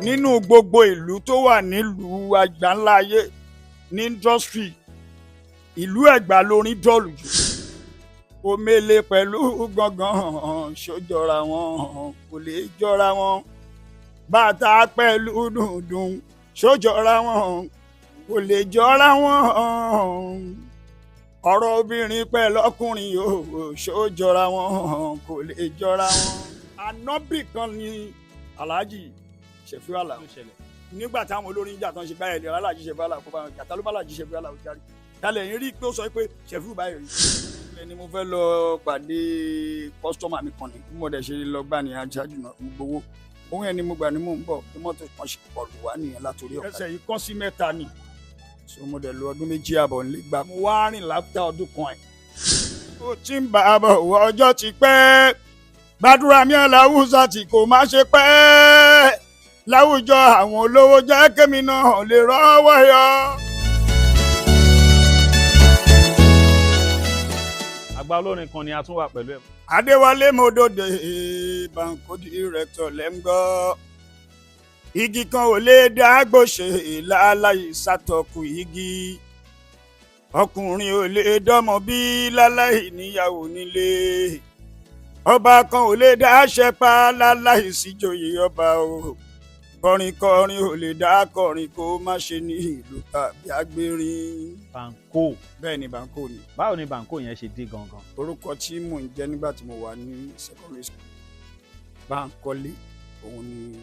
nínú gbogbo ìlú tó wà nílùú àgbáńlá ayé ní indọ́sítírì ìlú Ẹ̀gbá lórin dọ́ọ̀lù jù. Omele pẹ̀lú gangan ṣojọra wọn kò lè jọra wọn. Bàtà pẹ̀lú dùndùn ṣojọra wọn kò lè jọra wọn. Ọ̀rọ̀ obìnrin pẹ̀lú ọkùnrin yóò ṣojọra wọn kò lè jọra wọn. Ànábì kan ni Alhaji Sefiu Alao nígbà táwọn olórin jà tán ṣe báyìí lè Alhaji Sefiu Alao kó bá wọn jà tá ló bá Alhaji Sefiu Alao jáde tálẹ̀ yín rí pé ó sọ pé Sefiu báyìí rí ni mo fẹ́ lọ pàdé kọ́sítọ́mà mi kan ní bí mo dẹ̀ ṣe lọ gbà ní ajájú náà gbowó òun ẹni mo gbà ní mò ń bọ̀ bí mọ́tò kan ṣe kọlù wá nìyẹn látòrí ọ̀kadà. ẹsẹ̀ yìí kán sí mẹ́ta ni so mo dẹ̀ lo ọdún 2 àbọ̀ nílé gbà mo wá rìn láfíà ọdún kan ẹ̀. ó ti ń bá a bọ̀ wọ ọjọ́ ti pẹ́ gbàdúrà mi Aláwùsá tí kò má ṣe pẹ́ láwùjọ àwọn olówó jẹ́ kémi náà lè rọ́wọ́ yọ. àgbà olórin kan ni a tún wà pẹ̀lú ẹ̀. Adéwálé Mòdòdè Banko director lẹ́ńgọ́ igi kan ò lè dágbò ṣe láláì sátọkù igi ọkùnrin ò lè dọ́mọ bí láláì níyàwó nílé ọba kan ò lè dá ṣẹpá láláì síjòyè ọba o kọrin kọrin ò lè dá kọrin kó má ṣe ní ìlú tàbí agbérin. Banko. bẹ́ẹ̀ ni Banko ni. báwo ni Banko yẹn ṣe dé gangan. orúkọ tí mò ń jẹ́ nígbà tí mo wà ní secondary school Bankole òun ni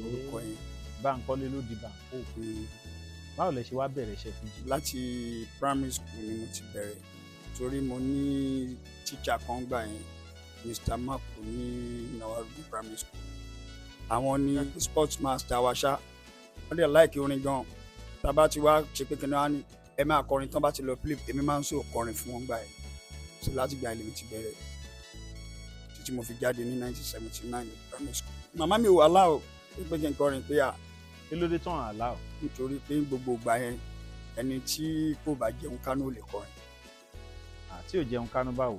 orúkọ yẹn. Bankole ló di Banko. báwo lẹ ṣe wá bẹ̀rẹ̀ iṣẹ́ fújì. láti primary school ni mo ti bẹ̀rẹ̀ torí mo ní tíṣà kan gbà yẹn Mr. Mako ní Nawarubi primary school àwọn ni sports master wa ṣá wọ́n dẹ̀ láìkí orin gan tá a bá ti wá ṣe pé kíni wá ní ẹ máa kọrin tán bá ti lọ play èmi máa ń sọ kọrin fún wọn gbà yẹn so láti gbà ilé mi ti bẹ̀rẹ̀ títí mo fi jáde ní 1979 ní primary school. màmá mi wà láò pé kí n kọrin pé à. kí ló dé tán àláò. nítorí pé gbogbo ìgbà yẹn ẹni tí kò bá jẹun kánú lè kọrin. àti ò jẹun kánú báwo.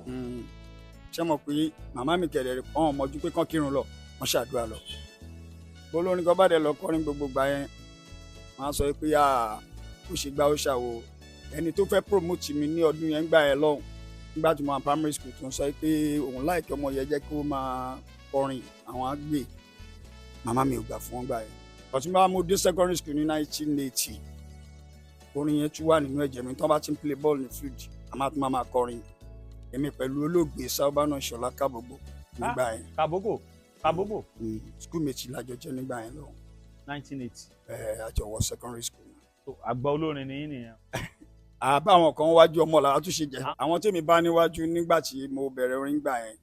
ṣé mo pé màmá mi kẹ̀lẹ́ ọ̀hún mọ́jú pé kán kírun lọ wọ́n ṣàdúrà lọ olórin kan bá dẹ̀ lọ kọrin gbogbo gbà yẹn wọ́n á sọ pé ó ṣe gbá ó ṣàwò ẹni tó fẹ́ promote mi ní ọdún yẹn gbà yẹn lọ́hùn nígbà tí mo wà primary school tó ń sọ pé òun láìkí ọmọ yẹn jẹ́ kó máa kọrin àwọn àgbè màmá mi ò gbà fún wọn gbà yẹn ọtí bá mo dé secondary school ní 1980 orin yẹn tún wà nínú ẹ̀jẹ̀ mi tí wọ́n bá ti ń play ball ní field àmọ́ àti máa kọrin èmi pẹ̀lú olóògbé Sábànà Ṣọlá Kábògbò nígbà yẹn. Kábògbò. school méjì lájọ jẹ́ nígbà yẹn lọ. 1980. àjọwọ secondary school. àgbà olórin ni yín nìyẹn. àbá àwọn kan wájú ọmọ làwọn tún ṣe jẹ àwọn tèmi bá níwájú nígbà tí mo bẹ̀rẹ̀ orin gbà yẹn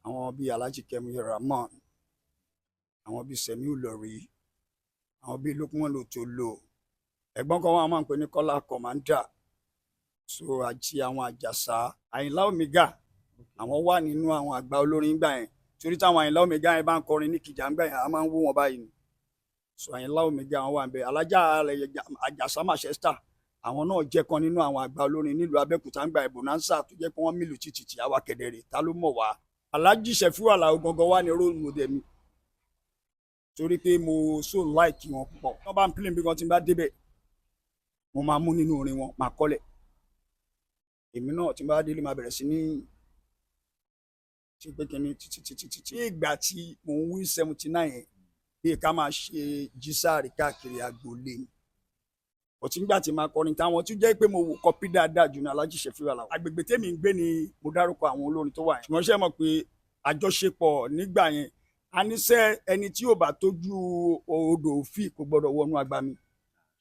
àwọn bíi Alhaji Kemi Rahman àwọn bíi Semiu Lori àwọn bíi Lukman Lotolo ẹ̀gbọ́n kan wọn máa ń pè ní Kọ́lá Commander so àti àwọn Àjàsá Àyìnlá Omega àwọn wà nínú àwọn àgbà olórin gbà yẹn torí táwọn Àyìnlá Omega yẹn bá ń kọrin ní Ìkìjà ńgbà yẹn a máa ń wó wọn báyìí ni so Àyìnlá Omega wọn wà ń bẹ Alájà Àjàsá Manchester àwọn náà jẹ́ kan nínú àwọn àgbà olórin nílùú Abẹ́òkúta ńgbà yẹn Bonanza tó jẹ́ pé wọ́n mílù títì àwa kẹ̀dẹ̀rẹ̀ ta ló mọ̀ wá Alhaji Sefiu Alao gangan wà ní role model mi torí pé mo so like wọn púpọ̀ wọ́n bá ń play bí wọ́n ti bá débẹ̀ mo máa mú nínú orin wọn máa kọ́lẹ̀ èmi náà tí bá délé máa bẹ̀rẹ̀ sí ní ṣe pé kíní títí ìgbà tí mò ń wí 79 yẹn bí ká máa ṣe jísáàrí káàkiri agboolé ni ọtí nígbà tí máa kọrin táwọn tún jẹ́ pé mo wò kọpí dáadáa jù ní Alhaji Sefiu Alao agbègbè tèmi ń gbé ni mo dárúkọ àwọn olórin tó wà yẹn ṣùgbọ́n ṣe mọ̀ pé àjọṣepọ̀ nígbà yẹn a níṣẹ́ ẹni tí ò bá tójú odò òfì kò gbọ́dọ̀ wọnú agbami.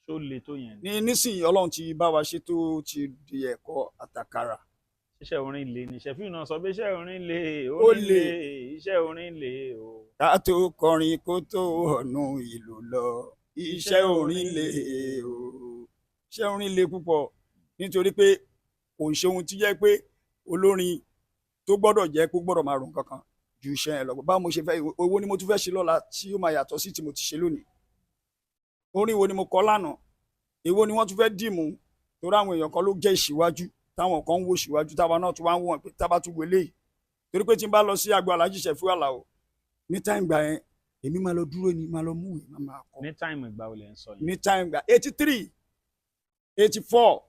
ṣó le tó yẹn. ní nísìnyí Ọlọ́run ti bá wa ṣe tó ti di ẹ̀kọ́ àtàkàrà. iṣẹ́ orin le ni Sefiu náà sọ pé iṣẹ́ orin le ó le iṣẹ́ orin le o. ká tó kọrin kó tó ọ̀nù ìlú lọ iṣẹ́ orin le o iṣẹ́ orin le púpọ̀ nítorí pé kò ń ṣe ohun tí jẹ́ pé olórin tó gbọ́dọ̀ jẹ́ kó gbọ́dọ̀ máa rò kankan ju iṣẹ́ yẹn lọ báwo mo ṣe fẹ́ owó ni mo tún fẹ́ ṣe lọ́la tí ó máa yàtọ̀ sí tí mo ti ṣe lónìí orin wo ni mo kọ lánàá èwo ni wọ́n tún fẹ́ dìmú torí àwọn èèyàn kan ló jẹ́ ìṣíwájú táwọn kan ń wo ìṣíwájú táwa náà tún wá ń wọ̀n pé tábà tún wọlé yìí torí pé tí n bá lọ sí agbo Alhaji Sefiu Alao ní táìmù gbà yẹn èmi máa lọ dúró ni máa lọ mú ìwé máa kọ. ní táìmù ìgbà wo lẹ ń sọ yìí. ní táìmù gba 83 84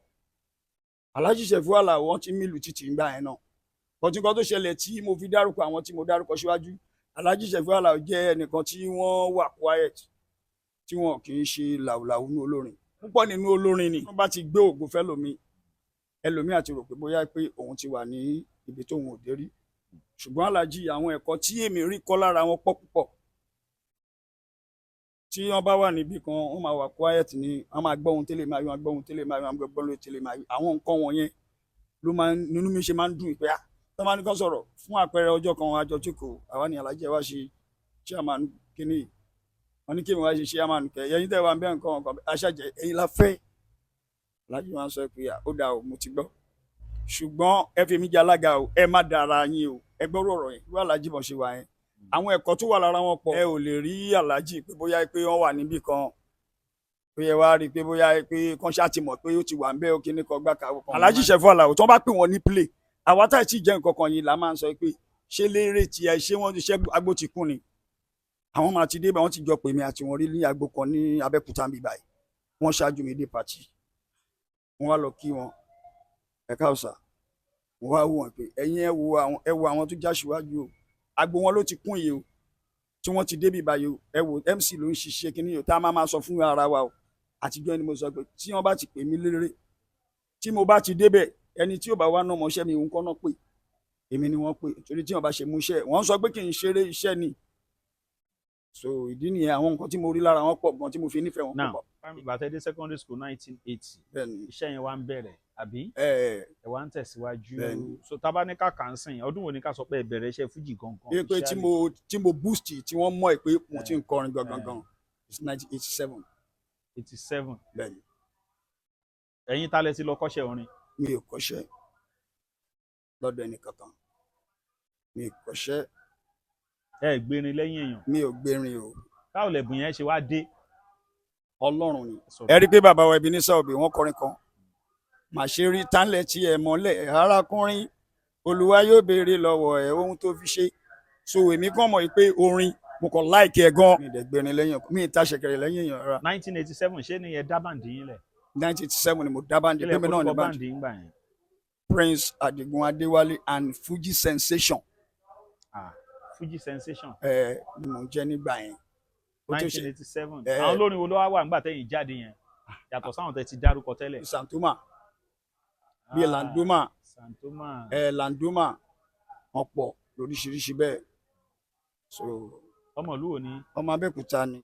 Alhaji Sefiu Alao wọ́n ti mílù títì ńgbà yẹn náà kọtí nǹkan tó ṣẹlẹ̀ tí mo fi dárúkọ àwọn tí mo dárúkọ síwájú Alhaji Sefiu Alao jẹ́ ẹnìkan tí wọ́n wà quiet tí wọn kì í ṣe làwùlàwù ní olórin púpọ̀ nínú olórin ni wọ́n bá ti gbé ògo fẹ́lòmí ẹlòmí àti rò pé bóyá pé òun ti wà ní ibi tóun ò dé rí ṣùgbọ́n Alhaji àwọn ẹ̀kọ́ tí èmi rí kọ́ lára wọn pọ̀ púpọ̀ tí wọ́n bá wà níbì kan wọ́n máa wà quiet ni wọ́n máa gbọ́ ohun tẹ́lẹ̀ máa yọ wọ́n gbọ́ ohun tẹ́lẹ̀ máa yọ wọ́n gbọ́ ohun tẹ́lẹ̀ máa yọ àwọn nǹkan wọ̀nyẹn ló máa ń nínú mi ṣe máa ń dùn ìpẹ́ à tó máa ní kán sọ̀rọ̀ fún àpẹẹrẹ ọjọ́ kan àjọ tí kò àwa ní Alhaji wá ṣe chairman kínní wọ́n ní kí èmi wá ṣe chairman kẹ ẹ̀yin tẹ́ wà ń bẹ́ nǹkan ọ̀kan aṣáájẹ ẹ̀yin la fẹ́ Alhaji wọn sọ pé ó dà o mo ti gbọ́ ṣùgbọ́n ẹ fi mi jẹ alága o ẹ má dára yín o ẹ gbọ́rọ̀ ọ̀rọ̀ yẹn irú Alhaji bọ̀ ṣe wà yẹn àwọn ẹ̀kọ́ tó wà lára wọn pọ̀ ẹ ò lè rí Alhaji pé bóyá pé wọ́n wà níbì kan pé ẹ wá rí i pé bóyá pé kán ṣáà ti mọ̀ pé ó ti wà ń bẹ́ ó kíní kan gbá kàwé kan. Alhaji Sefiu Alao tí wọ́n bá pè wọ́n ní play àwa táì tí jẹ́ nǹkan kan yìí là máa ń sọ pé ṣé lérè tiẹ̀ ṣé wọ́n ti ṣẹ́ agbó ti kún ni àwọn máa ti dé bá wọn ti jọ pè mí àti wọn rí ní agbo kan ní Abẹ́òkúta ń bí báyìí wọ́n ṣáájú mi dé pàtì wọ́n wá lọ kí wọn ẹ̀ka ọ̀sà wọ́n wá wò wọ́n pé ẹ̀yin ẹ wo àwọn tó já síwájú o agbo wọn ló ti kún yìí o tí wọ́n ti débi báyìí o ẹ wo MC ló ń ṣiṣẹ́ kí ni o tá a máa sọ fún ara wa o àtijọ́ ni mo sọ pé tí wọ́n bá ti pè mí lérè tí mo bá ti débẹ̀ ẹni tí ò bá wá náà mọṣẹ́ mi òun kọ́ náà pè èmi ni wọ́n pè torí tí wọ́n bá ṣe mú iṣẹ́ wọ́n sọ pé kì í ṣeré iṣẹ́ ni so ìdí nìyẹn àwọn nǹkan tí mo rí lára wọn pọ̀ gan tí mo fi nífẹ̀ẹ́ wọn pọ̀. ìgbà tẹ́ dé secondary school 1980 iṣẹ́ yẹn wá ń bẹ̀rẹ̀ àbí ẹ wá ń tẹ̀síwájú so tá bá ní ká kà ń sìn ọdún wo ni ká sọ pé ẹ bẹ̀rẹ̀ iṣẹ́ fújì gangan. pé tí mo boost tí wọ́n mọ̀ ẹ́ pé mo ti ń kọrin gangan it's 1987. 87. bẹ́ẹ̀ni. ẹ̀yin ta lẹ ti lọ kọ́ṣẹ́ orin. mi ò kọ́ṣẹ́ lọ́dọ̀ ẹnì kankan mi ò kọ́ṣẹ́. ẹ gbérin lẹ́yìn èèyàn. mi ò gbérin o. báwo lẹ̀bùn yẹn ṣe wá dé. Ọlọ́run ni. ẹ rí i pé bàbá wa Ebenezer Obey wọ́n kọrin kan màá ṣe rí tánlẹ̀ tí ẹ mọ́lẹ̀ arákùnrin Olúwa yóò béèrè lọ́wọ́ ẹ ohun tó fi ṣe so èmi kàn mọ̀ pé orin mo kàn láìkí ẹ gan. mi ì dẹ̀ gbérin lẹ́yìn mi ì ta ṣẹ̀kẹ̀rẹ̀ lẹ́yìn èèyàn rárá. 1987 ṣé ni ẹ dá bàǹdì yín lẹ̀. 1987 ni mo dá bàǹdì pé mi náà ní bàǹdì. Prince Adigun Adéwálé and Fuji Sensation. Fuji Sensation. Ni mo jẹ́ nígbà yẹn. 1987 àwọn olórin wo ló wá wà nígbà tẹ́yìn jáde yẹn yàtọ̀ sáwọn tẹ́ ti dárúkọ tẹ́lẹ̀. Santoma bíi Landoma Landoma wọn pọ̀ lóríṣiríṣi bẹ́ẹ̀. ọmọ ìlú wo ni. ọmọ Abẹ́òkúta ni.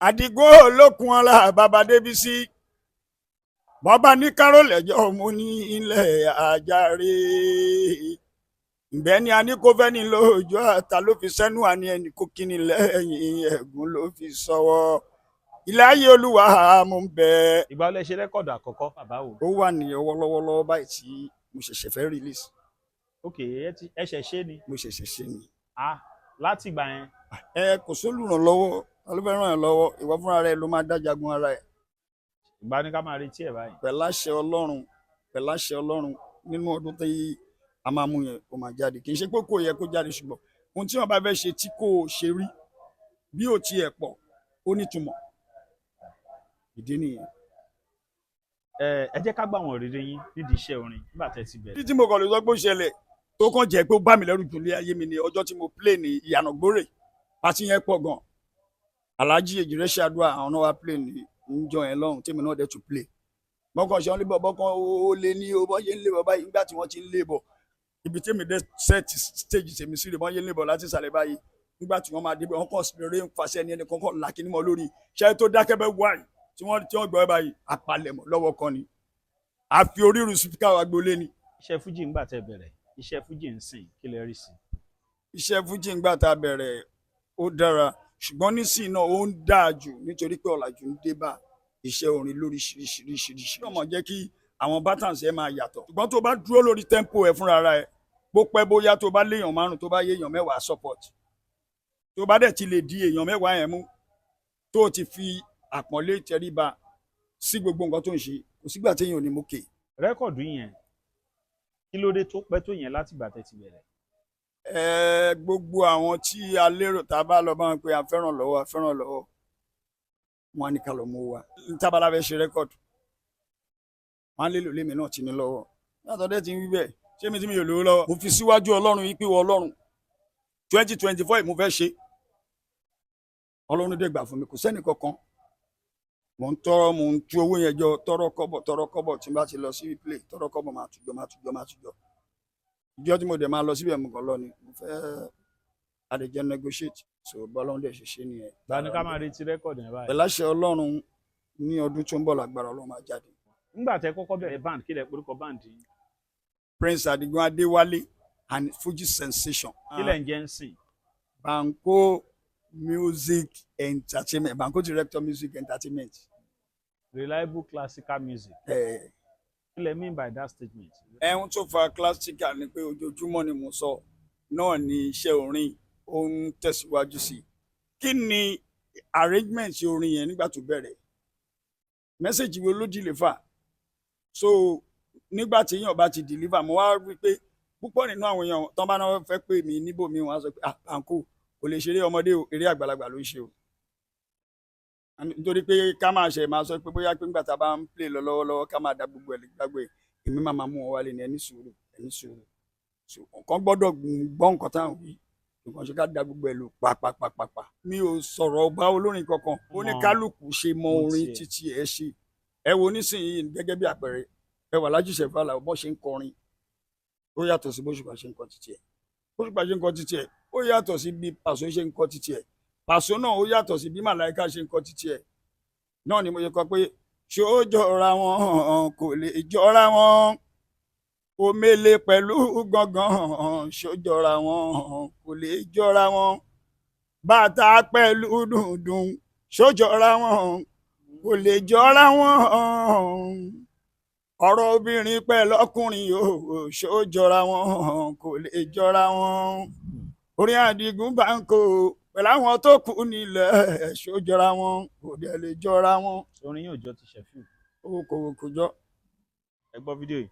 Àdìgún olókun ọlá bàbá Débísí bọ́bá ní kárọ̀lẹ́jọ́ mo ní ilẹ̀ àjàre ìbẹ́ ni a ní kó fẹ́ ní lóòjọ́ àtà ló fi sẹ́nu àní ẹnì kó kíni lẹ́yìn ẹ̀gún ló fi sọ́wọ́ ilé ayé Olúwa mo ń bẹ. ìgbà ọlẹ́ ṣe rẹ́kọ̀dù àkọ́kọ́ bàbá wo. ó wà ní ọwọ́ lọ́wọ́lọ́wọ́ báyìí tí mo ṣẹ̀ṣẹ̀ fẹ́ release. ok ẹ ṣẹ̀ ṣe ni. mo ṣẹ̀ṣẹ̀ ṣe ni. láti ìgbà yẹn. kò sólùrànlọ́wọ́ alóbẹ̀rẹ̀ ràn lọ́wọ́ ìwọ fúnra rẹ ló máa dájagun ara ẹ̀. ìgbà ní ká máa retí ẹ̀ báyìí. pẹ̀láṣẹ Ọlọ́run nínú ọdún tí a máa mú yẹn kó máa jáde kì í ṣe pé kò yẹ kó jáde ṣùgbọ́n ohun tí wọ́n bá fẹ́ ṣe tí kò ṣe rí bí ò tiẹ̀ pọ̀ ó nítumọ̀ ìdí nìyẹn. ẹ jẹ́ ká gbà wọ́n rere yín nídìí iṣẹ́ orin nígbà tẹ́ ti bẹ̀rẹ̀. títí mo kàn lè sọ pé ó ṣẹlẹ̀ tó kàn jẹ́ pé ó bá mi lẹ́rù jù lé ayé mi ní ọjọ́ tí mo play ní Ìyànà Gbórè pàtí yẹn pọ̀ gan Alhaji Ejire Ṣàdúà àwọn náà wá play ní njọ yẹn lọ́hùn tèmi náà dẹ̀ tún play bọ́kàn ṣe wọn lé bọ̀ bọ́kàn ó lé ní o bọ́ yé ń lé bọ̀ báyìí nígbà tí wọ́n ti ń lé bọ̀ ibi tèmi dé set stage tèmi sí rè bọ́ yé ń lé bọ̀ láti ìsàlẹ̀ báyìí nígbà tí wọ́n máa dé bẹ̀ wọ́n kàn rere ń fàṣẹ ní ẹni kankan làkínní mọ́ lórí ṣáà tó dákẹ́ bẹ́ wáyì tí wọ́n gbọ́ báyìí apalẹ̀mọ́ lọ́wọ́ kan ni àfi orírun sípíkà wa gbolé ni. iṣẹ́ fújì ńgbà tẹ́ bẹ̀rẹ̀ iṣẹ́ fújì ń sìn kí lẹ rí sí. iṣẹ́ fújì ńgbà tá a bẹ̀rẹ̀ ó dára ṣùgbọ́n nísìnyí náà ó ń dáa jù nítorí pé ọ̀làjú ń dé bá iṣẹ́ orin lóríṣiríṣiríṣiríṣi. ó mọ̀ jẹ́ kí àwọn bátànsì ẹ̀ máa yàtọ̀ ṣùgbọ́n tó bá dúró lórí tẹ́ḿpò ẹ̀ fúnra ẹ̀ bó pẹ́ bóyá tó bá léèyàn márùn tó bá yéèyàn mẹ́wàá support tó bá dẹ̀ ti lè di èèyàn mẹ́wàá yẹn mú tó ti fi àpọ́nlé ìtẹríba sí gbogbo nǹkan tó ń ṣe kò sígbà téèyàn ò ní mú kè. rẹ́kọ̀dù yẹn kí ló dé tó pẹ́ tó yẹn láti ìgbà tẹ́ ti bẹ̀rẹ̀. Gbogbo àwọn tí a lérò tá a bá lọ bá wọn pé a fẹ́ràn lọ́wọ́ wọn á ní ká lọ mú wa tábàlà fẹ́ ṣe rẹ́kọ̀dù wọn á lè lò lémi náà ti ní lọ́wọ́ látọ̀ dẹ́ ti ń wí bẹ́ẹ̀ ṣé mi tí mi ò lówó lọ́wọ́ mo fi síwájú ọlọ́run yìí pé wọ ọlọ́run 2024 mo fẹ́ ṣe ọlọ́run dẹ̀ gbà fún mi kò sẹ́ni kankan mo ń tú owó yẹn jọ tọrọ kọ́bọ̀ tí n bá ti lọ sí play tọrọ kọ́bọ̀ máa tùjọ ìjọ tí mo dẹ̀ máa lọ síbẹ̀ mo kàn lọ ni mo fẹ́ adẹjẹ negotiate so bọ́lọ́run dẹ̀ ṣe nìyẹn. báni ká máa retí rẹ́kọ̀dì yẹn báyìí. pẹ̀láṣẹ ọlọ́run ní ọdún tó ń bọ̀ lágbára ọlọ́run máa jáde. nígbà tẹ kọ́kọ́ bẹ̀rẹ̀ band kí lẹ porúkọ band yìí. Prince Adigun Adéwálé and Fuji Sensation. kí lẹ ń jẹ́ ń sìn. Banko Music Entertainment, Banko Director Music Entertainment. Reliable classical music. Kí lẹ mean by that statement? Ẹ̀hún tó fa classical ni pé ojoojúmọ́ ni mo sọ náà ni iṣẹ́ orin ó ń tẹ̀síwájú sí. Kí ni arrangement orin yẹn nígbà tó bẹ̀rẹ̀? Mẹ́sẹ̀jì wo ló deliver? So nígbà tí èèyàn bá ti deliver mo wá rí pé púpọ̀ nínú àwọn èèyàn tán bá náà fẹ́ pè mí níbòmí wọn á sọ pé Banko kò lè ṣeré ọmọdé o eré àgbàlagbà ló ń ṣe o nítorí pé ká máa sọ pé bóyá pé nígbà tá a bá ń play lọ lọ́wọ́lọ́wọ́ ká máa da gbogbo ẹ̀ gbàgbé èmi máa mú wọn wálé ní ẹni sùúrù nǹkan gbọ́dọ̀ gbọ́ nǹkan táwọn wí nǹkan ṣe ká da gbogbo ẹ̀ lò pàpàpàpà mi ò sọ̀rọ̀ ọba olórin kankan oníkálukú ṣe mọ orin títí ẹ̀ ṣe ẹ wo nísìnyí gẹ́gẹ́ bí àpẹẹrẹ ẹ wà Alhaji Sefiu Alao bó ṣe ń kọrin ó yàtọ̀ sí bóṣùpá ṣe ń kọ títí ẹ̀ bóṣùpá ṣe ń kọ títí ẹ̀ ó yàtọ̀ sí bí Paso ṣe ń kọ títí ẹ̀ Paso náà ó yàtọ̀ sí bí Màláíkà ṣe ń kọ títí ẹ̀ náà ni mo yẹ kọ pé ṣé ó jọra wọn kò lè jọra wọn omele pẹ̀lú gangan ṣé ó jọra wọn kò lè jọra wọn bàtà pẹ̀lú dùndùn ṣé ó jọra wọn kò lè jọra wọn ọ̀rọ̀ obìnrin pẹ̀lú ọkùnrin yóò ṣé ó jọra wọn kò lè jọra wọn orin Adigun Banko pẹ̀lú àwọn tó kù nílẹ̀ ṣé ó jọra wọn kò dẹ̀ lè jọra wọn. orin yóò jọ ti Sefiu. ó kò jọ. ẹ gbọ́ fídíò yìí.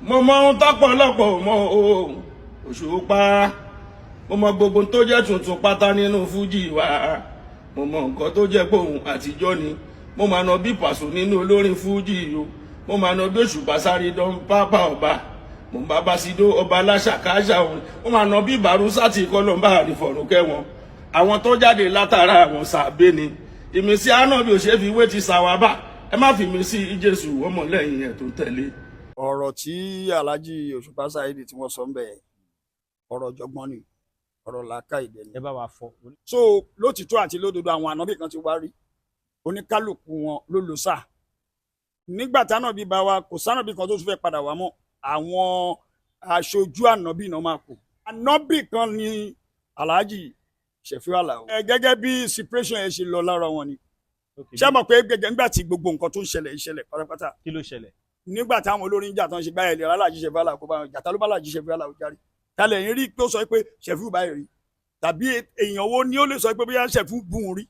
mo mọ ohun tọ́pọ̀lọpọ̀ mọ Òṣùpá mo mọ gbogbo tó jẹ́ tuntun pátá nínú fújì wa mo mọ nǹkan tó jẹ́ pohùn àtijọ́ ni mo máa nà bí Paso nínú olórin fújì o mo máa nà bí Òṣùpá sáré dán pápá ọba mo bá Basido ọba aláṣàkáṣà òun mo máa nà bí Bàrúsátì kọlọmbà àrífọ̀rùnkẹ́ wọn àwọn tó jáde látara àwọn sàbẹ ni ìmísí ànábì òṣèfi wé ti sàwábà ẹ má fi mí sí Jésù ọmọlẹ́yìn ẹ̀ tó tẹ̀lé. ọ̀rọ̀ tí Alhaji Òṣùpá Saheed tí wọ́n sọ ń bẹ̀ ọ̀rọ̀ jọgbọ́n ni ọ̀rọ̀ làákàyè ni. ẹ bá wa fọ. so lótìtọ́ àti lódodo àwọn ànábì kan ti wá rí oníkálukú wọn ló lò sá nígbà tánàbí bá wa kò sánàbí kan tó tún fẹ́ padà wá mọ́ àwọn aṣojú ànábì náà máa kù ànábì kan ní Alhaji Sefiu Alao gẹ́gẹ́ bí separation ẹ̀ ṣe lọ lára wọn ni ṣé mọ̀ pé gẹ́gẹ́ nígbà tí gbogbo nǹkan tó ń ṣẹlẹ̀ pátápátá kí ló ṣẹlẹ̀ nígbà táwọn olórin jà tó ń ṣe báyìí lè Alhaji Sefiu Alao kó bá wọn jà tá ló bá Alhaji Sefiu Alao járe kálẹ̀ ń rí tó sọ pé Sefiu báyìí rí tàbí èèyàn wo ni ó lè sọ pé bóyá Sefiu bùn rí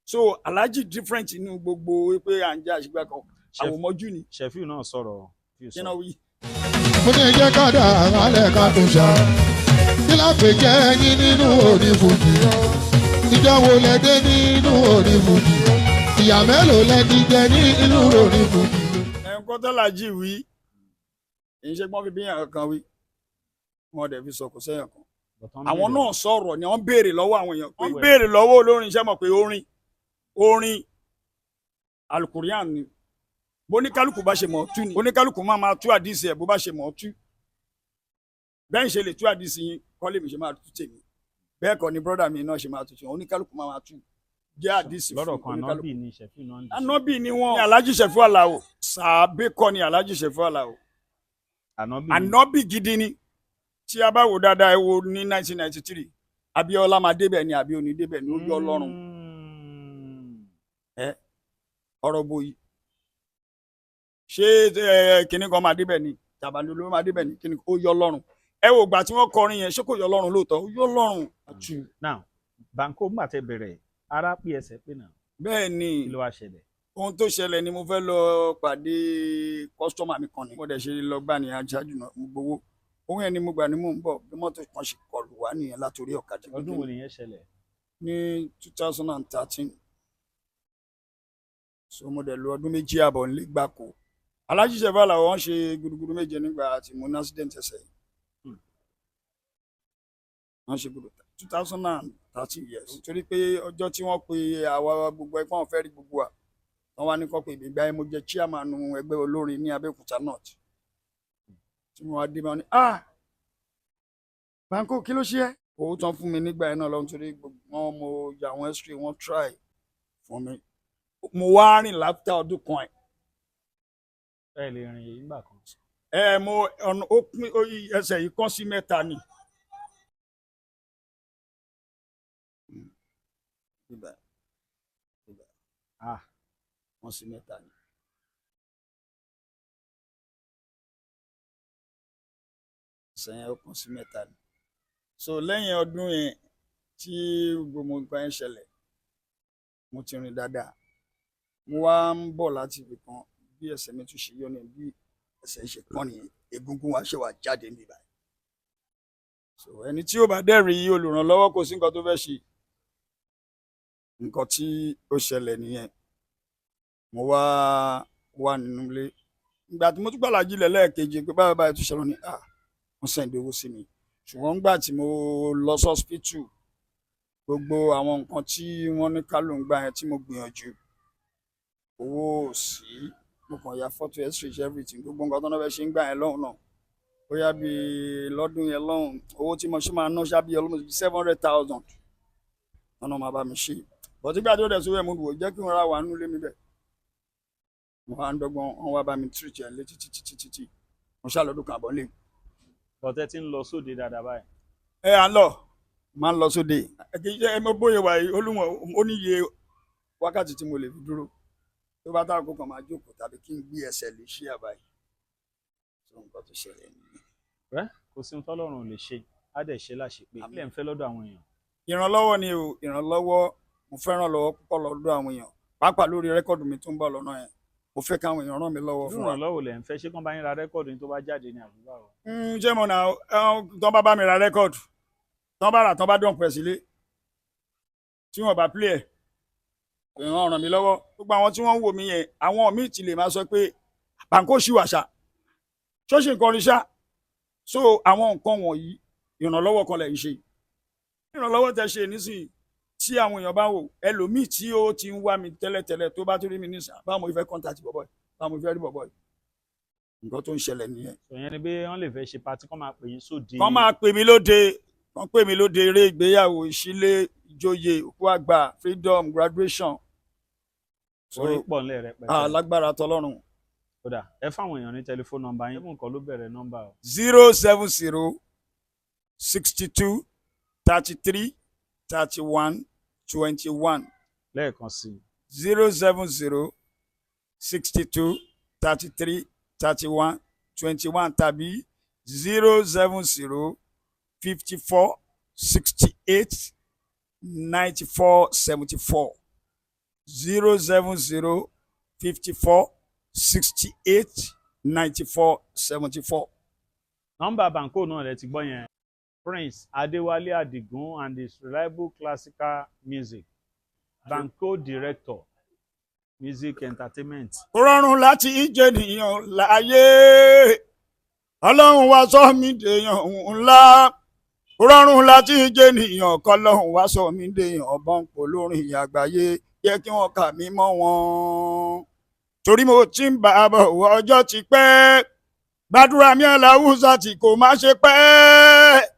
so Alhaji different nínú gbogbo pé à ń jẹ́ àṣìgbà kan àwọn ọmọjú ni. Sefiu náà sọ̀rọ̀ kí náà wí. mo ní jẹ́ ká dà àmàlẹ̀ ká tó ṣá kí lápè jẹ́ yín nínú onífújì ìjọ wo lẹ dé nínú onífújì ìyá mélòó lẹ ti jẹ nínú onífújì. ẹ̀ńkọ́ tó Alhaji wí ìṣe gbọ́n fi bí yàn kan wí wọn dẹ̀ fi sọ kò sẹ́yàn kan àwọn náà sọ̀rọ̀ ni wọ́n béèrè lọ́wọ́ àwọn èèyàn pé wọ́n béèrè lọ́wọ́ olórin iṣẹ́ mọ̀ pé orin Al-Qur'an ni bó oníkálukú bá ṣe mọ̀ ọ́ tú ni oníkálukú máa tú àdìsí ẹ̀ bó bá ṣe mọ̀ ọ́ tú bẹ́ẹ̀ ṣe lè tú àdìsí yín kọ́lé mi ṣe máa tú tèmi bẹ́ẹ̀ kọ́ ni brọ́dà mi náà ṣe máa tú tiwọn oníkálukú máa tú jẹ́ àdìsí fún lọ́rọ̀ kan ànábì ni Sefiu náà ń dì. ànábì ni wọ́n Alhaji Sefiu Alao sàábé kọ́ ni Alhaji Sefiu Alao ànábì gidi ni tí a bá wò dáadáa ẹ wo ní 1993 Abíọ́lá máa débẹ̀ ni àbí òní débẹ̀ ni ó yọ Ọlọ́run ọ̀rọ̀ bòyí ṣé kinní kan máa débẹ̀ ni tàbálù ló máa débẹ̀ ni kinní ó yọ Ọlọ́run ẹ wò gbà tí wọ́n kọrin yẹn ṣé kò yọ Ọlọ́run lóòótọ́ ó yọ Ọlọ́run àtú. now Banko gbà tẹ bẹ̀rẹ̀ ara pé ẹsẹ̀ pé náà. bẹ́ẹ̀ ni kí ló wá ṣẹlẹ̀. ohun tó ṣẹlẹ̀ ni mo fẹ́ lọ pàdé kọ́sítọ́mà mi kan ni mo dẹ̀ ṣe lọ gbà ní ajájú náà mo gbowó ohun ẹni mo gbà ni mò ń bọ̀ bí mọ́tò kan ṣe kọlù wá nìyẹn látòrí ọ̀kadà. ọdún wo nìyẹn ṣẹlẹ̀? ní 2013 so mo dẹ̀ lò ọdún méjì àbọ̀ nílé gbáko. Alhaji Sefa làwọn wọ́n ṣe gudugudu méje nígbà tí mo ní accident ẹsẹ̀ yìí. Wọ́n ṣe gudugudu 2013 years torí pé ọjọ́ tí wọ́n pe àwa gbogbo ẹgbẹ́ wọn fẹ́ rí gbogbo wa wọ́n wá ní kọ́ pé ìgbà yẹn mo jẹ́ chairman ẹgbẹ́ olórin ní Abẹ́òkúta North tí mo wá dé bá wọn ní Banko kí ló ṣe ẹ́ owó tán fún mi nígbà yẹn náà lọ́wọ́ nítorí wọn mo yà àwọn x-ray wọn try fún mi mo wá rìn láfíà ọdún kan ẹ̀. ẹ lè rìn yìí nígbà kan. mo ọ̀nà ó pín ẹsẹ̀ yìí kán sí mẹ́ta ni. wọ́n sí mẹ́ta ni. sẹ́yìn ó kàn sí mẹ́ta ni. So lẹ́yìn ọdún yẹn tí gbogbo nǹkan yẹn ṣẹlẹ̀ mo ti rìn dáadáa mo wá ń bọ̀ láti ibì kan bí ẹsẹ̀ mi tún ṣe yọ ní bí ẹsẹ̀ ṣe pọ́n nìyẹn egungun wa ṣe wà jáde níbí báyìí. So ẹni tí ó bá dẹ́rì olùrànlọ́wọ́ kò sí nǹkan tó fẹ́ ṣe nǹkan tí ó ṣẹlẹ̀ nìyẹn. Mo wà nínú ilé ìgbà tí mo tún gbàlàjì lẹ́ẹ̀kejì pé báyìí báyìí tún ṣẹlẹ̀ ní wọ́n sẹ́ǹdì owó sí mi ṣùgbọ́n nígbà tí mo lọ sọ́spítù gbogbo àwọn nǹkan tí wọ́n ní ká ló ń gbà yẹn tí mo gbìyànjú owó ò sí mo kàn ya fọ́tò x-ray everything gbogbo nǹkan tó náà fẹ́ ṣe ń gbà yẹn lọ́hùn náà bóyá bí lọ́dún yẹn lọ́hùn owó tí mo ṣe máa ná ṣáà bí almost 700,000 ọ̀nà máa bá mi ṣe bọ̀tí gbà tó dẹ̀ sówó ẹ̀ mo wò jẹ́ kí wọ́n ra wà nínú ilé mi bẹ̀ mo wá ń dọ́gbọ́n wọn wá bá mi tírìtì ẹ̀ létí títí mo ṣàlọ́dún kan àbọ̀ lé. bọ̀tẹ́ tí ń lọ sóde dáadáa báyìí. À ń lọ máa ń lọ sóde ẹ mọ bóyá wà yìí olúmọ ó níye wákàtí tí mo lè fi dúró tó bá tá àkókò máa jókòó tàbí kí n gbé ẹsẹ̀ lè ṣí àbáyé tó nǹkan tó ṣẹlẹ̀ nìyẹn. kò sí ohun tọ́lọ́run ò lè ṣe á dẹ̀ ṣe láṣepé ilé ń fẹ́ lọ́dọ̀ àwọn èèyàn. ìrànlọ́wọ́ ni o ìrànlọ́wọ́ mo fẹ́ràn lọ́wọ́ púpọ̀ lọ́dọ̀ àwọn èèyàn pàápàá lórí rẹ́kọ̀dù mi tó ń bọ̀ lọ́nà yẹn mo fẹ́ káwọn èèyàn ràn mí lọ́wọ́ fún wa. ìrànlọ́wọ́ lẹ̀ ń fẹ́ ṣé kán bá yín ra rẹ́kọ̀dù yín tó bá jáde ní àdúrà o. ṣé mo nà tán bá mi ra rẹ́kọ̀dù tán bá rà tán bá dùn pẹ̀ sílé tí wọ́n bá play ẹ̀ èèyàn ràn mí lọ́wọ́ gbogbo àwọn tí wọ́n ń wò mí yẹn àwọn míì ti lè máa sọ pé Banko ṣì wà ṣá ṣọ́ọ̀ṣì nǹkan rí ṣá so àwọn nǹkan wọ̀nyí ìrànlọ́wọ́ kan lẹ̀ ń ṣe ìrànlọ́wọ́ tẹ ṣe nísìnyí tí àwọn èèyàn bá wò ẹlòmíì tí ó ti ń wá mi tẹ́lẹ̀tẹ́lẹ̀ tó bá tó rí mi nísìnyí báwo mo fẹ́ kọ́ńtàtì bọ̀bọ̀ yìí báwo mo fẹ́ rí bọ̀bọ̀ yìí nǹkan tó ń ṣẹlẹ̀ nìyẹn. ìyẹn ni pé wọ́n lè fẹ́ ṣe patí kán máa pè yín sóde. kán máa pè mí lóde kán pè mí lóde eré ìgbéyàwó ìṣílé ìjòyè òkú àgbà freedom graduation. orí pọ̀ ńlẹ̀ rẹpẹtẹ. alágbára tọlọ́run. kódà ẹ fáwọn èèyàn ní tẹlifóònù nọ́mbà yín ẹ̀bùn kan ló bẹ̀rẹ̀ nọ́mbà o. 070 62 33 31 21. lẹ́ẹ̀kan sí i. 070 62 33 31 21 tàbí 070 54 68 94 74. 070 54 68 94 74. nọ́mbà Banko náà lẹ ti gbọ́ yẹn. Prince Adewale Adigun and his reliable classical music. Banko director music entertainment. Ó rọrùn láti jẹ́ ènìyàn láàyè Ọlọ́run wá sọ mí dèèyàn ńlá. Ó rọrùn láti jẹ́ ènìyàn kọ́lọ́run wá sọ mí dèèyàn Banko lórin àgbáyé yẹ kí wọ́n kà mí mọ́ wọn. Torí mo ti ń bá a bọ̀ ọjọ́ ti pẹ́ gbàdúrà mi Aláwùsá tí kò má ṣe pẹ́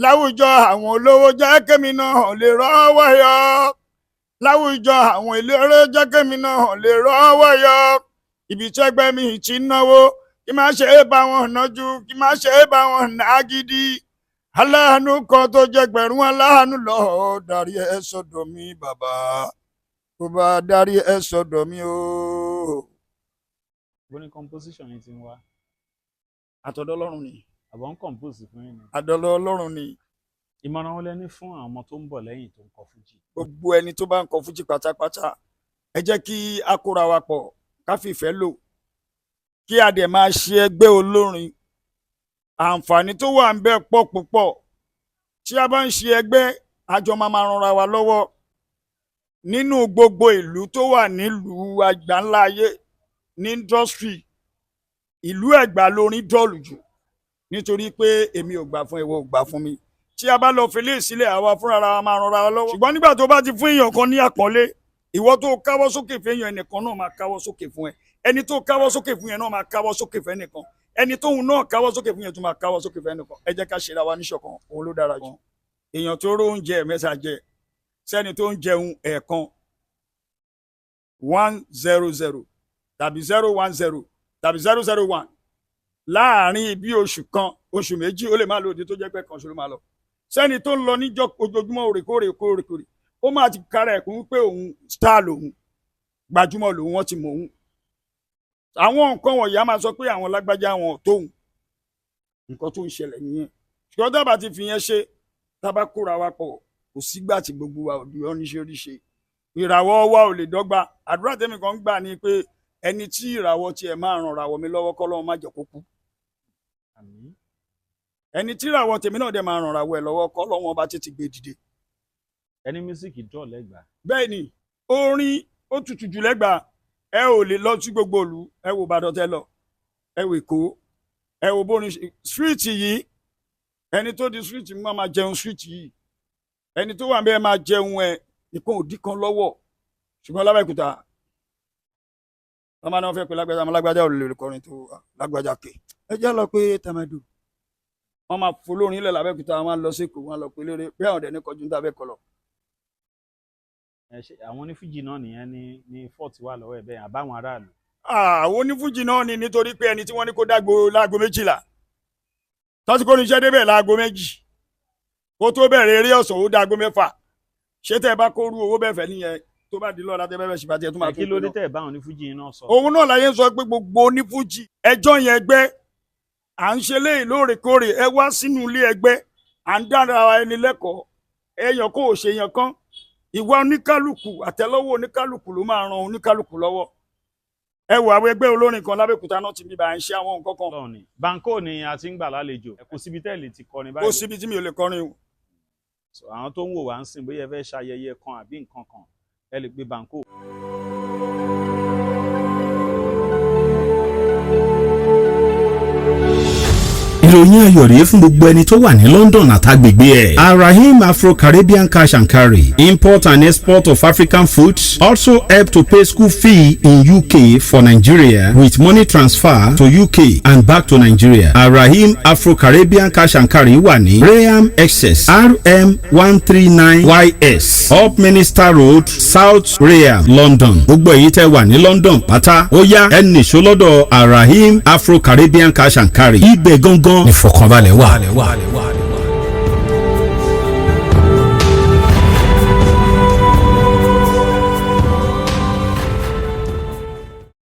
láwùjọ àwọn olówó jẹ́ kémi náà lè rọ́wọ́ yọ láwùjọ àwọn eléré jẹ́ kémi náà lè rọ́wọ́ yọ ibi tẹ́gbẹ́ mi ti náwó kí má ṣe é bá wọn nájú kí má ṣe é bá wọn ná gidi aláàánú kan tó jẹ́ gbẹ̀rún aláàánú lọ darí ẹ sọ́dọ̀ mi bàbá kó bá darí ẹ sọ́dọ̀ mi o. bó ní composition yìí ti ń wá. àtọ̀dọ̀ Ọlọ́run ni. àbọ̀ ń compose fún yín ni. àdọ̀lọ́ Ọlọ́run ni. ìmọ̀ràn wo lẹ ní fún àwọn ọmọ tó ń bọ̀ lẹ́yìn tó ń kọ fújì. gbogbo ẹni tó bá ń kọ fújì pátápátá ẹ jẹ́ kí a kóra wa pọ̀ ká fi ìfẹ́ lò kí a dẹ̀ máa ṣe ẹgbẹ́ olórin àǹfààní tó wà ń bẹ pọ̀ púpọ̀ tí a bá ń ṣe ẹgbẹ́ àjọ máa ranra wa lọ́wọ́ nínú gbogbo ìlú tó wà nílùú àgbáńlá ayé ní indọ́sítírì ìlú Ẹ̀gbá lórin dọ́ọ̀lù jù nítorí pé èmi ò gbà fún ìwọ ò gbà fún mi tí a bá lọ fi lé sílẹ̀ àwa fúnra wa máa ranra wa lọ́wọ́ ṣùgbọ́n nígbà tó bá ti fún èèyàn kan ní àpọ́nlé ìwọ tó káwọ́ sókè fún èèyàn ẹnìkan náà máa káwọ́ sókè fún ẹ ẹni tó káwọ́ sókè fún yẹn náà máa káwọ́ sókè fún ẹnìkan ẹni tóun náà káwọ́ sókè fún yẹn tó máa káwọ́ sókè fún ẹnìkan ẹ jẹ́ ká ṣe ra wa níṣọ̀kan òun ló dára jù èèyàn tó ró oúnjẹ mẹ́ta jẹ sẹ́ni tó ń jẹun ẹ̀ẹ̀kan 100 tàbí 010 tàbí 001 láàárín bí oṣù kan oṣù méjì ó lè má lòdì tó jẹ́ pé kan ṣe ló máa lọ sẹ́ni tó ń lọ níjọ́ ojoojúmọ́ òrèkóòrè ó máa ti kára ẹ̀kún pé òun star lòun gbajúmọ̀ lòun wọ́n ti mọ̀ òun àwọn nǹkan wọ̀nyí á máa sọ pé àwọn lágbájá wọn ò tóun nǹkan tó ń ṣẹlẹ̀ nìyẹn ṣùgbọ́n dábàá ti fi yẹn ṣe tábà kóra wa pọ̀ kò sígbà tí gbogbo wa ò di oníṣeríṣe ìràwọ̀ wa ò lè dọ́gba àdúrà tèmi kan gbà ní pé ẹni tí ìràwọ̀ tiẹ̀ máa ràn ràwọ̀ mi lọ́wọ́ kọ́ lọ́wọ́ má jẹ́ kó kú ẹni tí ìràwọ̀ tèmi náà dẹ̀ máa ràn ràwọ̀ ẹ̀ lọ́wọ́ kọ́ lọ́wọ́ bá tètè gbé dìde. ẹni mísíkì dọ̀ lẹ́gbàá. bẹ́ẹ̀ ni orin ó tutù jù lẹ́gbàá ẹ ò lè lọ sí gbogbo ìlú ẹ wò Ìbàdàn tẹ́ lọ ẹ wò Èkó ẹ wò bórin síríìtì yìí ẹni tó di síríìtì máa jẹun síríìtì yìí ẹni tó wà bẹ́ẹ̀ máa jẹun ẹ nìkan òdì kan lọ́wọ́ ṣùgbọ́n lábẹ́òkúta wọ́n máa náà fẹ́ pé lágbájá ò lè kọrin tó lágbájá ké ẹ jẹ́ lọ pé tàmẹ́dù wọ́n máa folórin ilẹ̀ lábẹ́òkúta wọ́n máa lọ sí Èkó wọ́n lọ pé lérè bí àwọn ọ̀dẹ̀ ní kọjú níta bẹ́ẹ̀ kọ lọ. àwọn onífújì náà nìyẹn ní fọ́ọ̀tì wà lọ́wọ́ ẹ̀ bẹ́ẹ̀ àbáwọn aráàlú. àwọn onífújì náà ni nítorí pé ẹni tí wọ́n ní kó dágbo láago 12 tọ́sí kó ní iṣẹ́ débẹ̀ láago 2 kó tó bẹ̀rẹ̀ eré ọ̀sán ó dáago 6 ṣé tẹ́ ẹ bá kó rú owó bẹ́ẹ̀ fẹ́ nìyẹn tó bá di lọ́la tẹ́ bẹ́ẹ̀ ṣìbàjẹ́ tó máa tó. kí ló dé tẹ́ ẹ bá àwọn onífújì náà sọ. òun náà láyé ń sọ pé gbogbo onífújì ẹjọ́ yẹn ẹgbẹ́ à ń ṣe léyìí lóòrèkóòrè ẹ wá sínú ilé ẹgbẹ́ à ń dára ẹni lẹ́kọ̀ọ́ èèyàn kò ṣe èèyàn kan ìwà oníkálùkù àtẹ́lọ́wọ́ oníkálùkù ló máa ran oníkálùkù lọ́wọ́ ẹ wo àwọn ẹgbẹ́ olórin kan lábẹ́òkúta náà ti bí bá ń ṣe àwọn nǹkan kan. lọ́ọ̀ni Banko ni a ti ń gbà lálejò ẹ kò síbi tẹ́lẹ̀ ti kọrin báyìí. kò síbi tí mi ò lè kọrin o. àwọn tó ń wò wá ń sìn bóyá ẹ fẹ́ ṣayẹyẹ kan àbí nǹkan kan ẹ lè pe Banko. ìròyìn ayọ̀ rèé fún gbogbo ẹni tó wà ní London àtàgbègbè ẹ̀. Arahim Afro-Caribbean Cash and Carry, import and export of African foods, also help to pay school fee in UK for Nigeria with money transfer to UK and back to Nigeria. Arahim Afro-Caribbean Cash and Carry wà ní Graham Excess RM 139YS Up Minister Road, South Graham, London. gbogbo èyí tẹ́ wà ní London pátá ó yá ẹ nìṣó lọ́dọ̀ Arahim Afro-Caribbean Cash and Carry. ibẹ̀ gangan ìfọ̀kànbalẹ̀ wà.